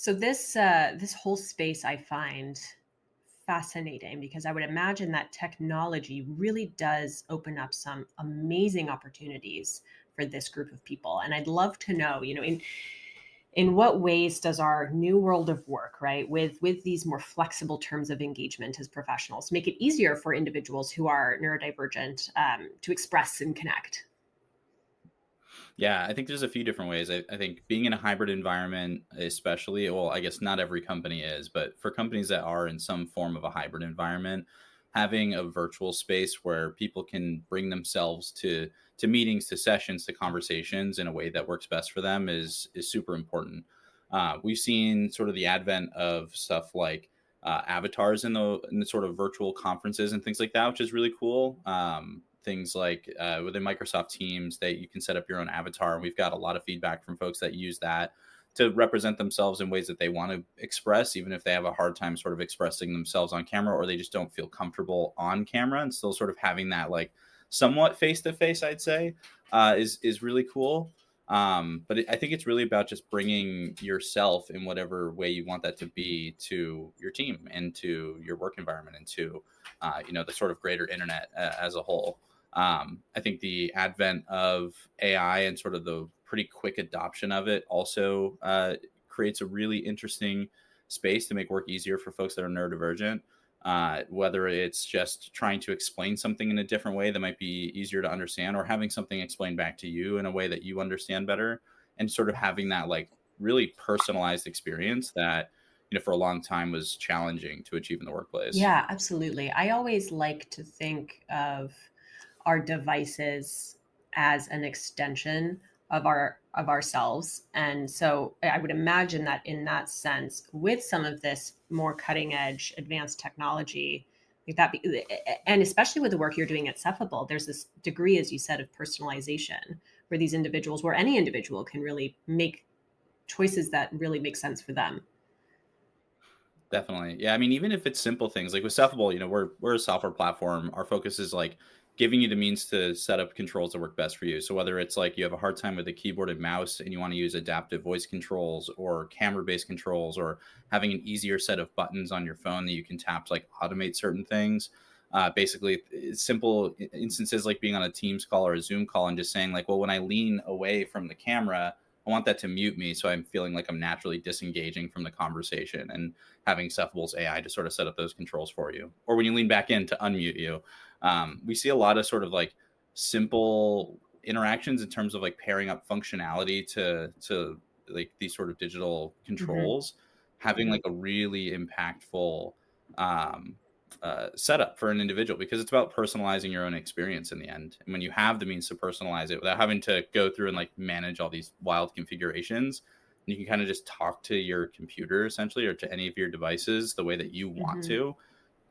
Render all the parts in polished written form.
So this whole space I find fascinating because I would imagine that technology really does open up some amazing opportunities for this group of people. And I'd love to know, in what ways does our new world of work, right, with these more flexible terms of engagement as professionals, make it easier for individuals who are neurodivergent to express and connect? Yeah, I think there's a few different ways. I think being in a hybrid environment, especially, well, I guess not every company is, but for companies that are in some form of a hybrid environment, having a virtual space where people can bring themselves to meetings, to sessions, to conversations in a way that works best for them is super important. We've seen sort of the advent of stuff like avatars in the sort of virtual conferences and things like that, which is really cool. Things like within Microsoft Teams that you can set up your own avatar. And we've got a lot of feedback from folks that use that to represent themselves in ways that they want to express, even if they have a hard time sort of expressing themselves on camera or they just don't feel comfortable on camera, and still sort of having that like somewhat face to face, I'd say, is really cool. I think it's really about just bringing yourself in whatever way you want that to be to your team and to your work environment and to the sort of greater internet as a whole. I think the advent of AI and sort of the pretty quick adoption of it also creates a really interesting space to make work easier for folks that are neurodivergent. Whether it's just trying to explain something in a different way that might be easier to understand, or having something explained back to you in a way that you understand better, and sort of having that like really personalized experience that for a long time was challenging to achieve in the workplace. Yeah, absolutely. I always like to think of our devices as an extension of ourselves. And so I would imagine that in that sense, with some of this more cutting edge advanced technology, like and especially with the work you're doing at Cephable, there's this degree, as you said, of personalization where these individuals, where any individual can really make choices that really make sense for them. Definitely. Yeah, I mean, even if it's simple things like with Cephable, we're a software platform. Our focus is like giving you the means to set up controls that work best for you. So whether it's like you have a hard time with a keyboard and mouse and you want to use adaptive voice controls or camera-based controls, or having an easier set of buttons on your phone that you can tap to like automate certain things. Basically, it's simple instances like being on a Teams call or a Zoom call and just saying like, well, when I lean away from the camera, I want that to mute me, so I'm feeling like I'm naturally disengaging from the conversation, and having Cephable's AI to sort of set up those controls for you. Or when you lean back in to unmute you. We see a lot of sort of like simple interactions in terms of like pairing up functionality to like these sort of digital Mhm. controls, having like a really impactful um, setup for an individual, because it's about personalizing your own experience in the end. And when you have the means to personalize it without having to go through and like manage all these wild configurations, you can kind of just talk to your computer essentially, or to any of your devices the way that you want Mhm. to.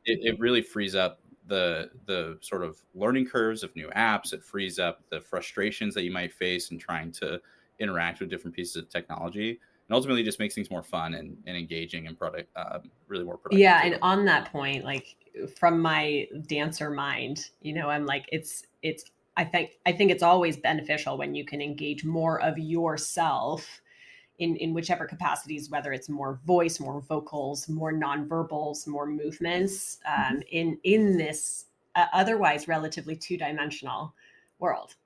It really frees up the sort of learning curves of new apps. It frees up the frustrations that you might face in trying to interact with different pieces of technology, and ultimately just makes things more fun and engaging and really more productive Yeah, and too. on that point, like from my dancer mind, I'm like it's I think it's always beneficial when you can engage more of yourself in whichever capacities, whether it's more voice, more vocals, more nonverbals, more movements, Mhm. in this otherwise relatively two-dimensional world.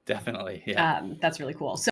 Definitely, yeah. That's really cool. So